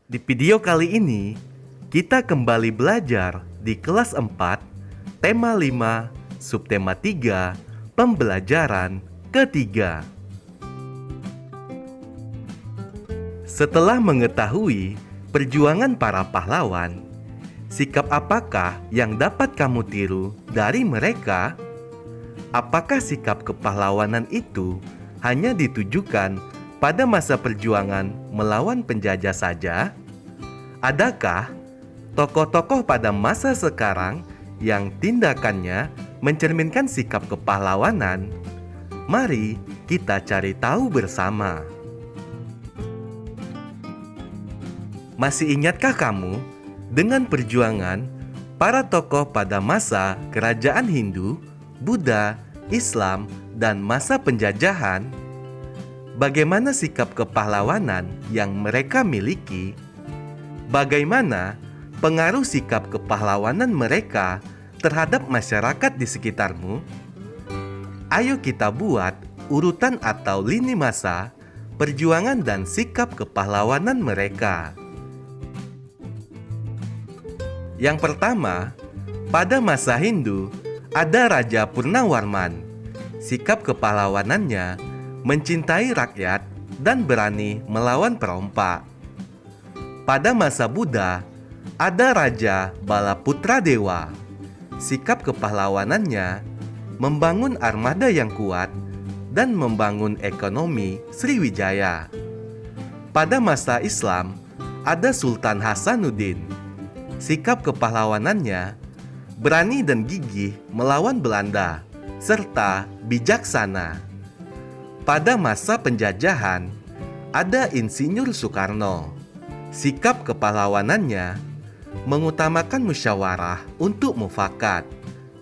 Di video kali ini, kita kembali belajar di kelas 4, tema 5, subtema 3, pembelajaran ketiga. Setelah mengetahui perjuangan para pahlawan, sikap apakah yang dapat kamu tiru dari mereka? Apakah sikap kepahlawanan itu hanya ditujukan pada masa perjuangan melawan penjajah saja? Adakah tokoh-tokoh pada masa sekarang yang tindakannya mencerminkan sikap kepahlawanan? Mari kita cari tahu bersama. Masih ingatkah kamu dengan perjuangan para tokoh pada masa kerajaan Hindu, Buddha, Islam, dan masa penjajahan? Bagaimana sikap kepahlawanan yang mereka miliki? Bagaimana pengaruh sikap kepahlawanan mereka terhadap masyarakat di sekitarmu? Ayo kita buat urutan atau lini masa perjuangan dan sikap kepahlawanan mereka. Yang pertama, pada masa Hindu ada Raja Purnawarman. Sikap kepahlawanannya mencintai rakyat dan berani melawan perompak. Pada masa Buddha, ada Raja Balaputradewa. Sikap kepahlawanannya membangun armada yang kuat dan membangun ekonomi Sriwijaya. Pada masa Islam, ada Sultan Hasanuddin. Sikap kepahlawanannya berani dan gigih melawan Belanda, serta bijaksana. Pada masa penjajahan, ada Insinyur Soekarno. Sikap kepahlawanannya mengutamakan musyawarah untuk mufakat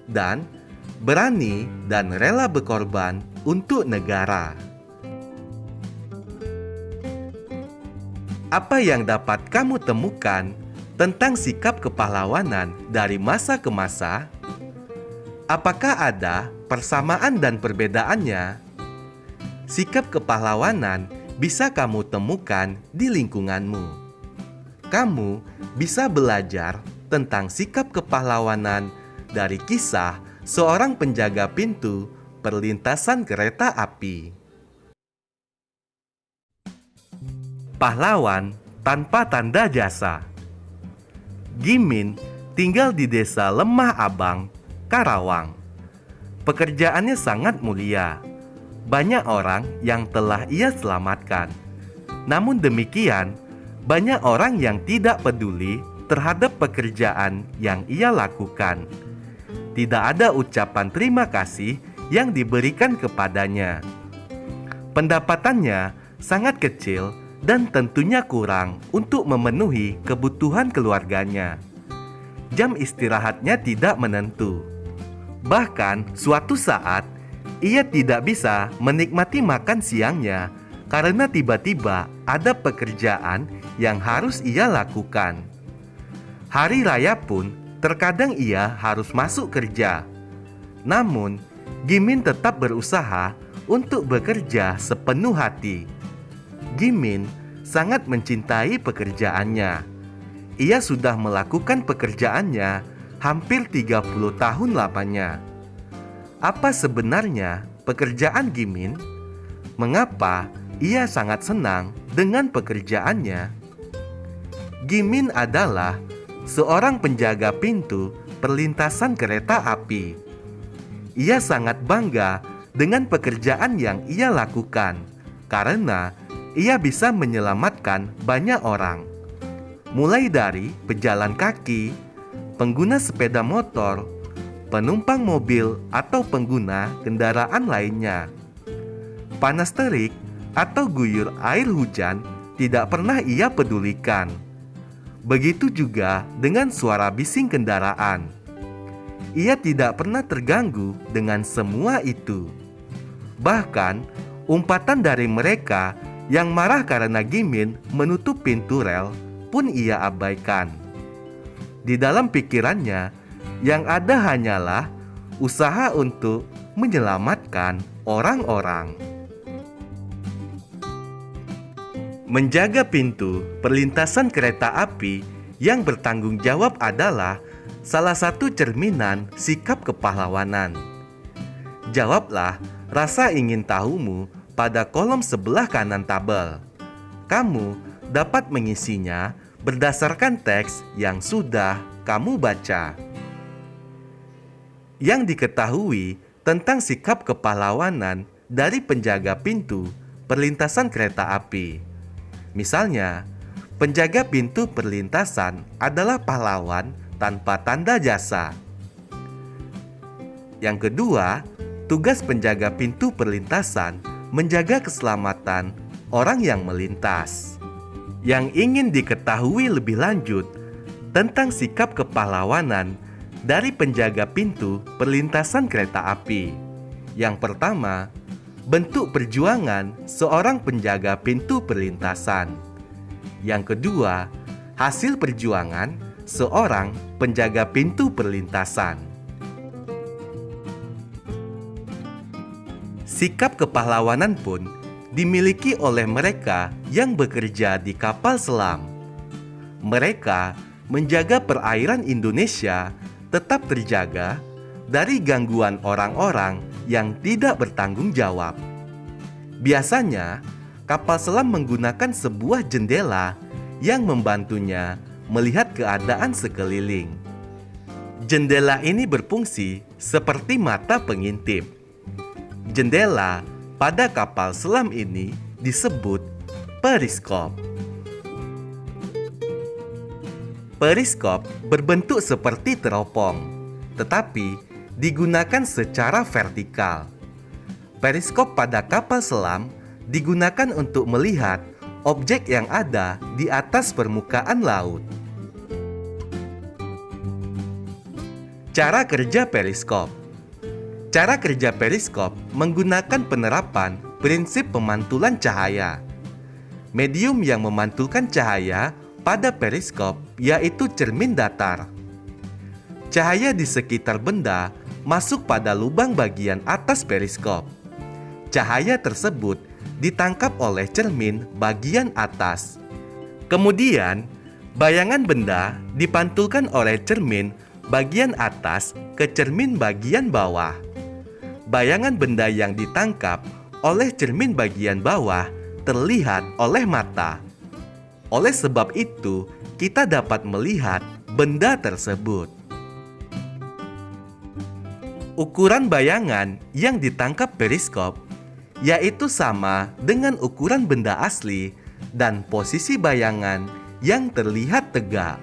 dan berani dan rela berkorban untuk negara. Apa yang dapat kamu temukan tentang sikap kepahlawanan dari masa ke masa? Apakah ada persamaan dan perbedaannya? Sikap kepahlawanan bisa kamu temukan di lingkunganmu. Kamu bisa belajar tentang sikap kepahlawanan dari kisah seorang penjaga pintu perlintasan kereta api. Pahlawan tanpa tanda jasa. Gimin tinggal di desa Lemah Abang, Karawang. Pekerjaannya sangat mulia. Banyak orang yang telah ia selamatkan. Namun demikian, banyak orang yang tidak peduli terhadap pekerjaan yang ia lakukan. Tidak ada ucapan terima kasih yang diberikan kepadanya. Pendapatannya sangat kecil dan tentunya kurang untuk memenuhi kebutuhan keluarganya. Jam istirahatnya tidak menentu. Bahkan suatu saat, ia tidak bisa menikmati makan siangnya karena tiba-tiba ada pekerjaan yang harus ia lakukan. Hari raya pun terkadang ia harus masuk kerja. Namun, Gimin tetap berusaha untuk bekerja sepenuh hati. Gimin sangat mencintai pekerjaannya. Ia sudah melakukan pekerjaannya hampir 30 tahun lamanya. Apa sebenarnya pekerjaan Gimin? Mengapa ia sangat senang dengan pekerjaannya? Gimin adalah seorang penjaga pintu perlintasan kereta api. Ia sangat bangga dengan pekerjaan yang ia lakukan karena ia bisa menyelamatkan banyak orang, mulai dari pejalan kaki, pengguna sepeda motor, penumpang mobil atau pengguna kendaraan lainnya. Panas terik atau guyur air hujan tidak pernah ia pedulikan. Begitu juga dengan suara bising kendaraan. Ia tidak pernah terganggu dengan semua itu. Bahkan, umpatan dari mereka yang marah karena Gimin menutup pintu rel pun ia abaikan. Di dalam pikirannya, yang ada hanyalah usaha untuk menyelamatkan orang-orang. Menjaga pintu perlintasan kereta api yang bertanggung jawab adalah salah satu cerminan sikap kepahlawanan. Jawablah rasa ingin tahumu pada kolom sebelah kanan tabel. Kamu dapat mengisinya berdasarkan teks yang sudah kamu baca. Yang diketahui tentang sikap kepahlawanan dari penjaga pintu perlintasan kereta api. Misalnya, penjaga pintu perlintasan adalah pahlawan tanpa tanda jasa. Yang kedua, tugas penjaga pintu perlintasan menjaga keselamatan orang yang melintas. Yang ingin diketahui lebih lanjut tentang sikap kepahlawanan dari penjaga pintu perlintasan kereta api. Yang pertama, bentuk perjuangan seorang penjaga pintu perlintasan. Yang kedua, hasil perjuangan seorang penjaga pintu perlintasan. Sikap kepahlawanan pun dimiliki oleh mereka yang bekerja di kapal selam. Mereka menjaga perairan Indonesia tetap terjaga dari gangguan orang-orang yang tidak bertanggung jawab. Biasanya, kapal selam menggunakan sebuah jendela yang membantunya melihat keadaan sekeliling. Jendela ini berfungsi seperti mata pengintip. Jendela pada kapal selam ini disebut periskop. Periskop berbentuk seperti teropong, tetapi digunakan secara vertikal. Periskop pada kapal selam digunakan untuk melihat objek yang ada di atas permukaan laut. Cara kerja periskop. Cara kerja periskop menggunakan penerapan prinsip pemantulan cahaya. Medium yang memantulkan cahaya pada periskop yaitu cermin datar. Cahaya di sekitar benda masuk pada lubang bagian atas periskop. Cahaya tersebut ditangkap oleh cermin bagian atas. Kemudian, bayangan benda dipantulkan oleh cermin bagian atas ke cermin bagian bawah. Bayangan benda yang ditangkap oleh cermin bagian bawah terlihat oleh mata. Oleh sebab itu, kita dapat melihat benda tersebut. Ukuran bayangan yang ditangkap periskop yaitu sama dengan ukuran benda asli dan posisi bayangan yang terlihat tegak.